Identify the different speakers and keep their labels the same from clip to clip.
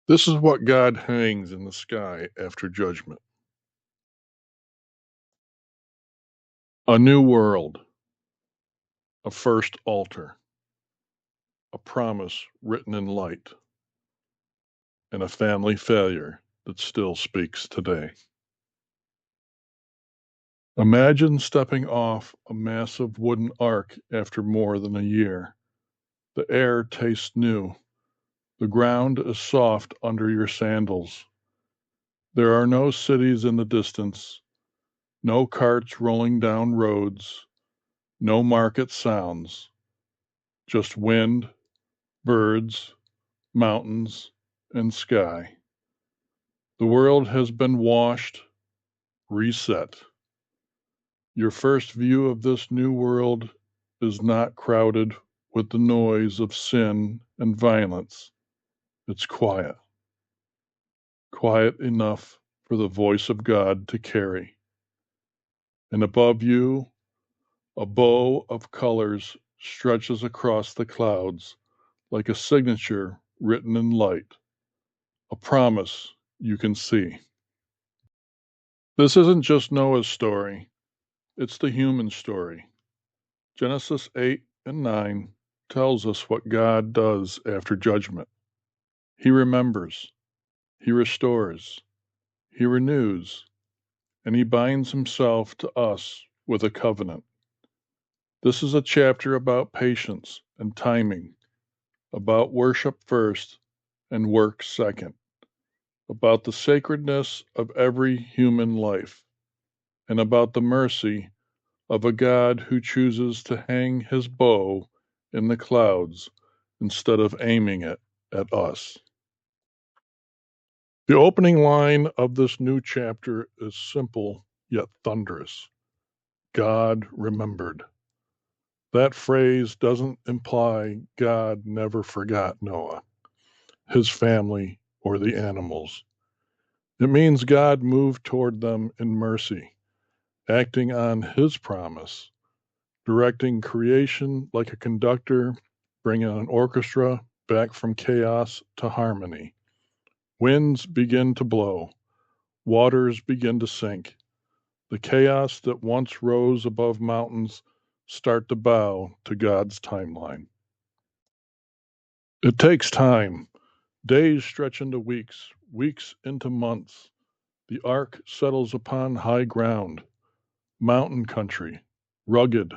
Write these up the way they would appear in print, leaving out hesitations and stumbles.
Speaker 1: This is what God hangs in the sky after judgment. A new world, a first altar, a promise written in light, and a family failure that still speaks today. Imagine stepping off a massive wooden ark after more than a year. The air tastes new. The ground is soft under your sandals. There are no cities in the distance, no carts rolling down roads, no market sounds, just wind, birds, mountains, and sky. The world has been washed, reset. Your first view of this new world is not crowded with the noise of sin and violence. It's quiet, quiet enough for the voice of God to carry. And above you, a bow of colors stretches across the clouds like a signature written in light, a promise you can see. This isn't just Noah's story, it's the human story. Genesis 8 and 9 tells us what God does after judgment. He remembers, He restores, He renews, and He binds Himself to us with a covenant. This is a chapter about patience and timing, about worship first and work second, about the sacredness of every human life, and about the mercy of a God who chooses to hang his bow in the clouds instead of aiming it at us. The opening line of this new chapter is simple yet thunderous. God remembered. That phrase doesn't imply God never forgot Noah, his family, or the animals. It means God moved toward them in mercy, acting on his promise, directing creation like a conductor, bringing an orchestra back from chaos to harmony. Winds begin to blow, waters begin to sink. The chaos that once rose above mountains start to bow to God's timeline. It takes time. Days stretch into weeks, weeks into months. The ark settles upon high ground, mountain country, rugged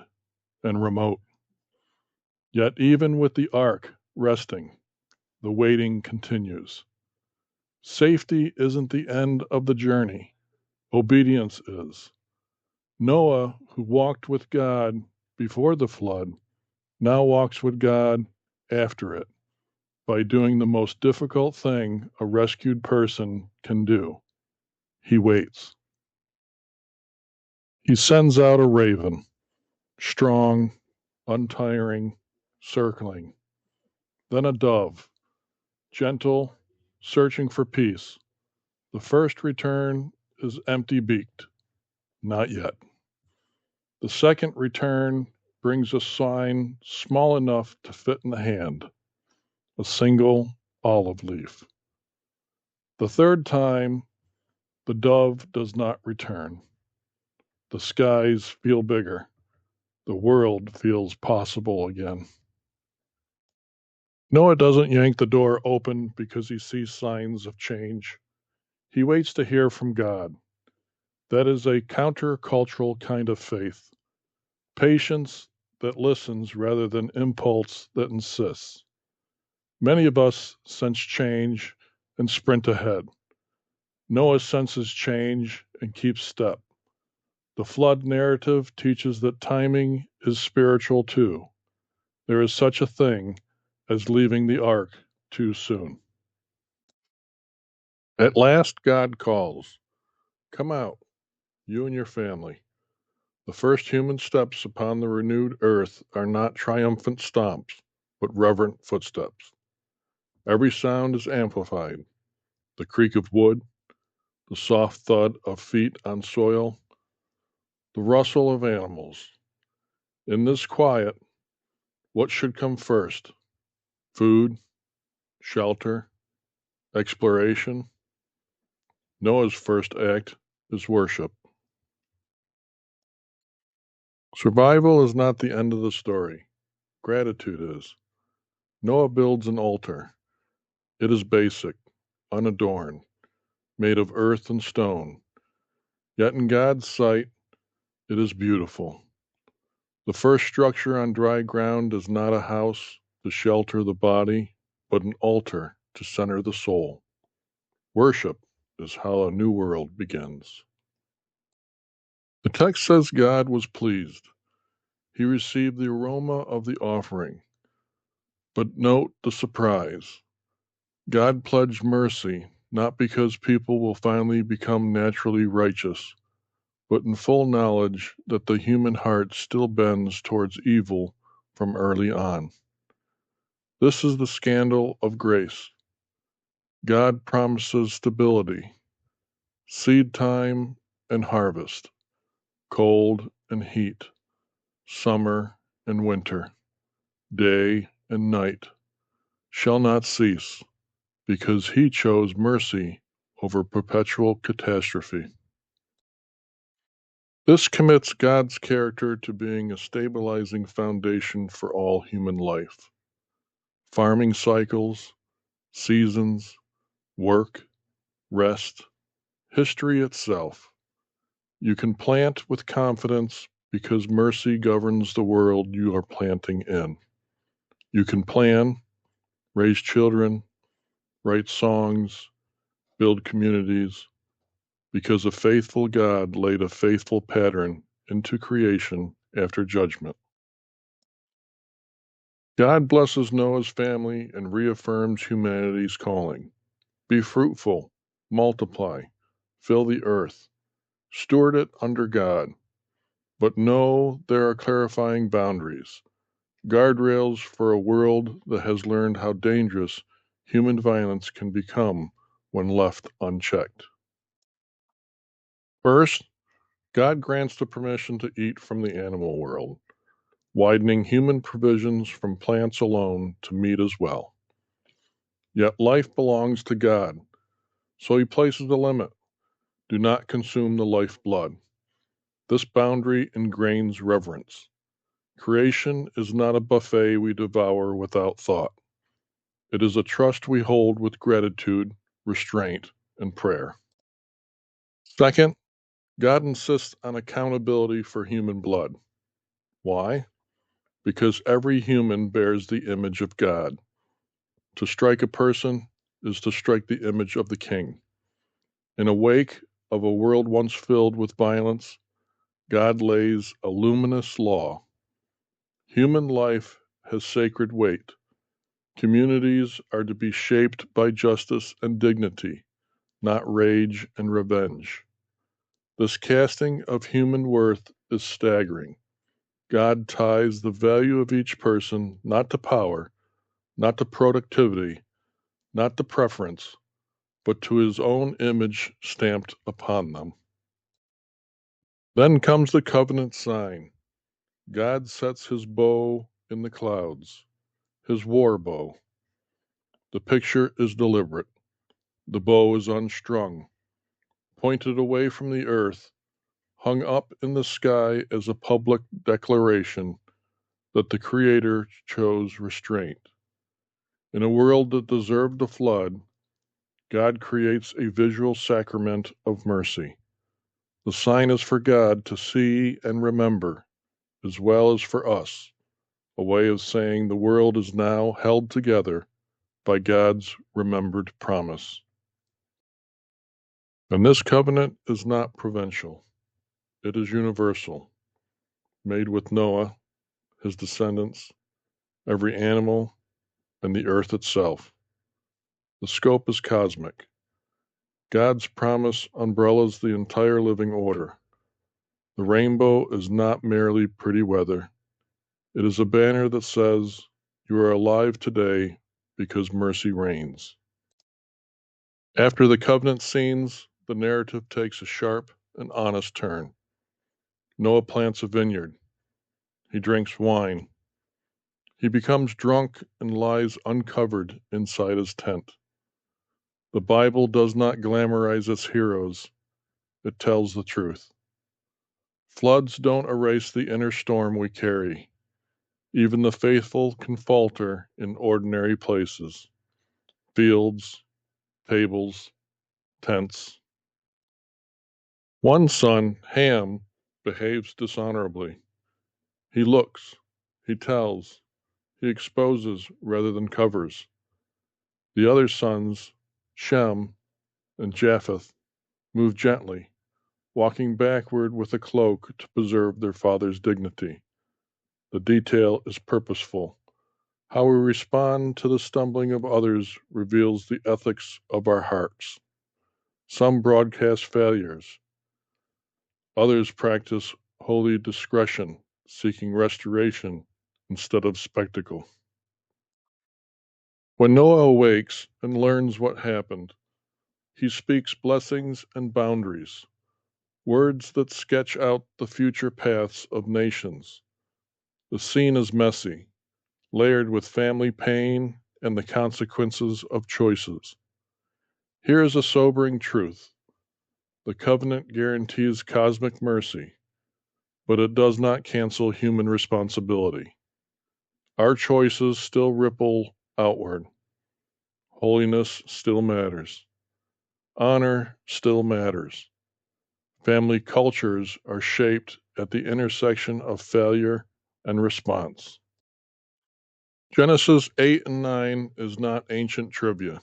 Speaker 1: and remote. Yet even with the ark resting, the waiting continues. Safety isn't the end of the journey, obedience is. Noah, who walked with God before the flood, now walks with God after it by doing the most difficult thing a rescued person can do. He waits. He sends out a raven, strong, untiring, circling. Then a dove, gentle, searching for peace. The first return is empty beaked. Not yet. The second return brings a sign small enough to fit in the hand, a single olive leaf. The third time, the dove does not return. The skies feel bigger. The world feels possible again. Noah doesn't yank the door open because he sees signs of change. He waits to hear from God. That is a countercultural kind of faith. Patience that listens rather than impulse that insists. Many of us sense change and sprint ahead. Noah senses change and keeps step. The flood narrative teaches that timing is spiritual too. There is such a thing as leaving the ark too soon. At last, God calls, "Come out, you and your family." The first human steps upon the renewed earth are not triumphant stomps, but reverent footsteps. Every sound is amplified: the creak of wood, the soft thud of feet on soil, the rustle of animals. In this quiet, what should come first? Food, shelter, Exploration. Noah's first act is worship. Survival is not the end of the story. Gratitude is. Noah builds an altar. It is basic, unadorned, made of earth and stone. Yet in God's sight, it is beautiful. The first structure on dry ground is not a house to shelter the body, but an altar to center the soul. Worship is how a new world begins. The text says God was pleased. He received the aroma of the offering. But note the surprise. God pledged mercy, not because people will finally become naturally righteous, but in full knowledge that the human heart still bends towards evil from early on. This is the scandal of grace. God promises stability, seed time and harvest, cold and heat, summer and winter, day and night, shall not cease, because he chose mercy over perpetual catastrophe. This commits God's character to being a stabilizing foundation for all human life. Farming cycles, seasons, work, rest, history itself. You can plant with confidence because mercy governs the world you are planting in. You can plan, raise children, write songs, build communities, because a faithful God laid a faithful pattern into creation after judgment. God blesses Noah's family and reaffirms humanity's calling. Be fruitful, multiply, fill the earth, steward it under God. But know there are clarifying boundaries, guardrails for a world that has learned how dangerous human violence can become when left unchecked. First, God grants the permission to eat from the animal world, widening human provisions from plants alone to meat as well. Yet life belongs to God, so he places a limit. Do not consume the lifeblood. This boundary ingrains reverence. Creation is not a buffet we devour without thought. It is a trust we hold with gratitude, restraint, and prayer. Second, God insists on accountability for human blood. Why? Because every human bears the image of God. To strike a person is to strike the image of the King. In a wake of a world once filled with violence, God lays a luminous law. Human life has sacred weight. Communities are to be shaped by justice and dignity, not rage and revenge. This casting of human worth is staggering. God ties the value of each person not to power, not to productivity, not to preference, but to his own image stamped upon them. Then comes the covenant sign. God sets his bow in the clouds, his war bow. The picture is deliberate. The bow is unstrung, pointed away from the earth, hung up in the sky as a public declaration that the Creator chose restraint. In a world that deserved a flood, God creates a visual sacrament of mercy. The sign is for God to see and remember, as well as for us, a way of saying the world is now held together by God's remembered promise. And this covenant is not provincial, it is universal, made with Noah, his descendants, every animal, and the earth itself. The scope is cosmic. God's promise umbrellas the entire living order. The rainbow is not merely pretty weather. It is a banner that says, you are alive today because mercy reigns. After the covenant scenes, the narrative takes a sharp and honest turn. Noah plants a vineyard. He drinks wine. He becomes drunk and lies uncovered inside his tent. The Bible does not glamorize its heroes, it tells the truth. Floods don't erase the inner storm we carry. Even the faithful can falter in ordinary places: fields, tables, tents. One son, Ham, behaves dishonorably. He looks, he tells, he exposes rather than covers. The other sons, Shem and Japheth, move gently, walking backward with a cloak to preserve their father's dignity. The detail is purposeful. How we respond to the stumbling of others reveals the ethics of our hearts. Some broadcast failures. Others practice holy discretion, seeking restoration instead of spectacle. When Noah awakes and learns what happened, he speaks blessings and boundaries, words that sketch out the future paths of nations. The scene is messy, layered with family pain and the consequences of choices. Here is a sobering truth. The covenant guarantees cosmic mercy, but it does not cancel human responsibility. Our choices still ripple outward. Holiness still matters. Honor still matters. Family cultures are shaped at the intersection of failure and response. Genesis 8 and 9 is not ancient trivia.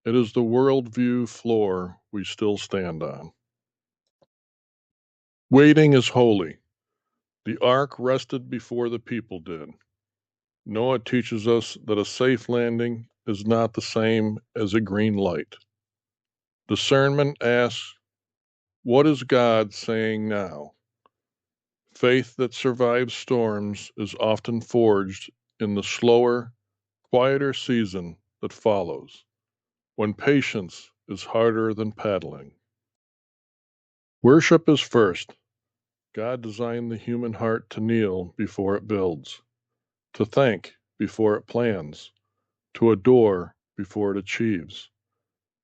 Speaker 1: It is the worldview floor we still stand on. Waiting is holy. The ark rested before the people did. Noah teaches us that a safe landing is not the same as a green light. Discernment asks, what is God saying now? Faith that survives storms is often forged in the slower, quieter season that follows, when patience is harder than paddling. Worship is first. God designed the human heart to kneel before it builds, to thank before it plans, to adore before it achieves.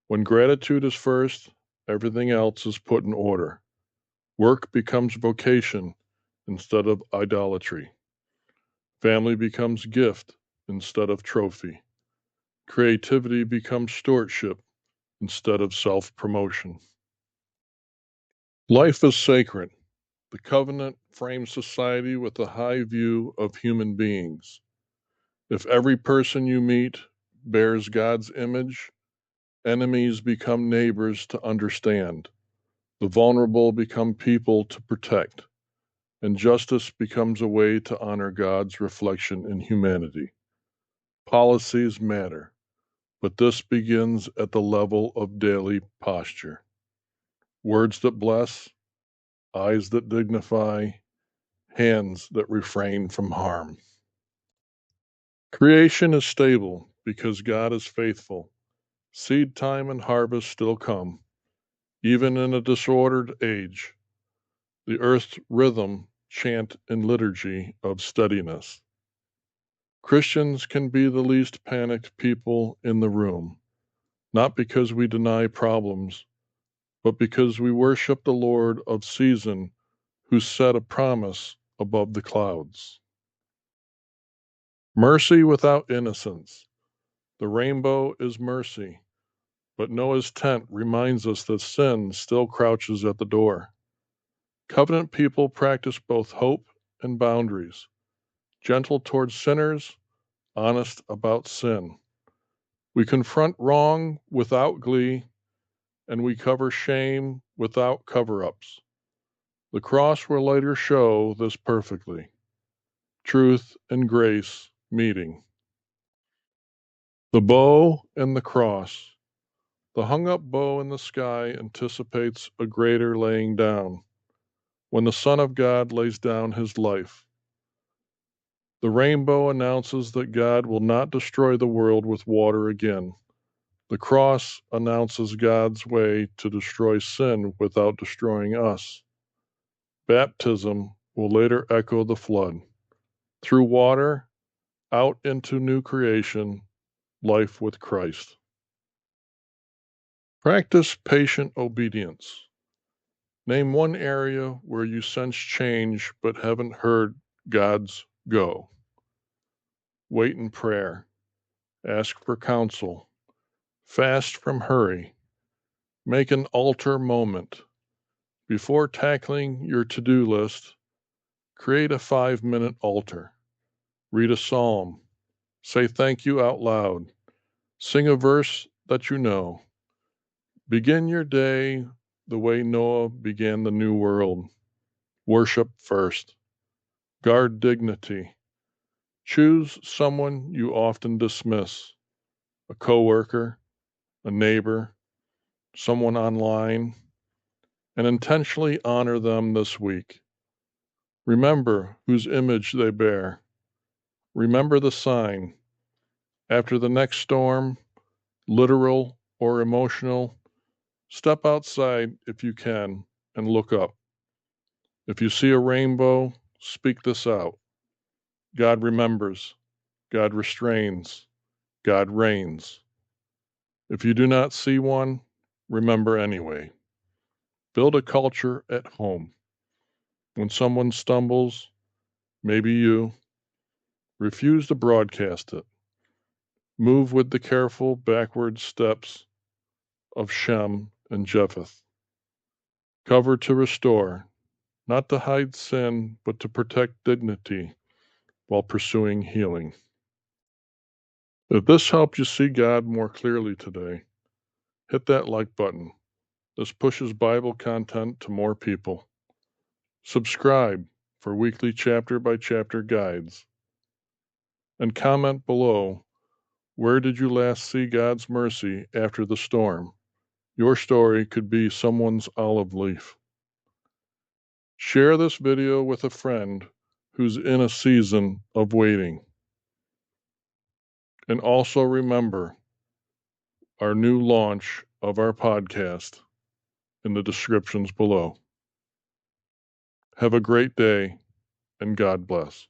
Speaker 1: When gratitude is first, everything else is put in order. Work becomes vocation instead of idolatry. Family becomes gift instead of trophy. Creativity becomes stewardship instead of self-promotion. Life is sacred. The covenant frames society with a high view of human beings. If every person you meet bears God's image, enemies become neighbors to understand. The vulnerable become people to protect, and justice becomes a way to honor God's reflection in humanity. Policies matter, but this begins at the level of daily posture. Words that bless, eyes that dignify, hands that refrain from harm. Creation is stable because God is faithful. Seed time and harvest still come, even in a disordered age. The earth's rhythm chant in liturgy of steadiness. Christians can be the least panicked people in the room, not because we deny problems, but because we worship the Lord of season who set a promise above the clouds. Mercy without innocence. The rainbow is mercy, but Noah's tent reminds us that sin still crouches at the door. Covenant people practice both hope and boundaries, gentle towards sinners, honest about sin. We confront wrong without glee, and we cover shame without cover-ups. The cross will later show this perfectly. Truth and grace meeting. The bow and the cross. The hung-up bow in the sky anticipates a greater laying down, when the Son of God lays down his life. The rainbow announces that God will not destroy the world with water again. The cross announces God's way to destroy sin without destroying us. Baptism will later echo the flood. Through water, out into new creation, life with Christ. Practice patient obedience. Name one area where you sense change but haven't heard God's go. Wait in prayer. Ask for counsel. Fast from hurry. Make an altar moment. Before tackling your to-do list, create a 5-minute altar. Read a psalm. Say thank you out loud. Sing a verse that you know. Begin your day the way Noah began the new world. Worship first. Guard dignity. Choose someone you often dismiss. A coworker, a neighbor, someone online, and intentionally honor them this week. Remember whose image they bear. Remember the sign. After the next storm, literal or emotional, step outside if you can and look up. If you see a rainbow, speak this out. God remembers. God restrains. God reigns. If you do not see one, remember anyway. Build a culture at home. When someone stumbles, maybe you, refuse to broadcast it. Move with the careful backward steps of Shem and Japheth. Cover to restore, not to hide sin, but to protect dignity while pursuing healing. If this helped you see God more clearly today, hit that like button. This pushes Bible content to more people. Subscribe for weekly chapter-by-chapter guides. And comment below, where did you last see God's mercy after the storm? Your story could be someone's olive leaf. Share this video with a friend who's in a season of waiting. And also remember our new launch of our podcast in the descriptions below. Have a great day, and God bless.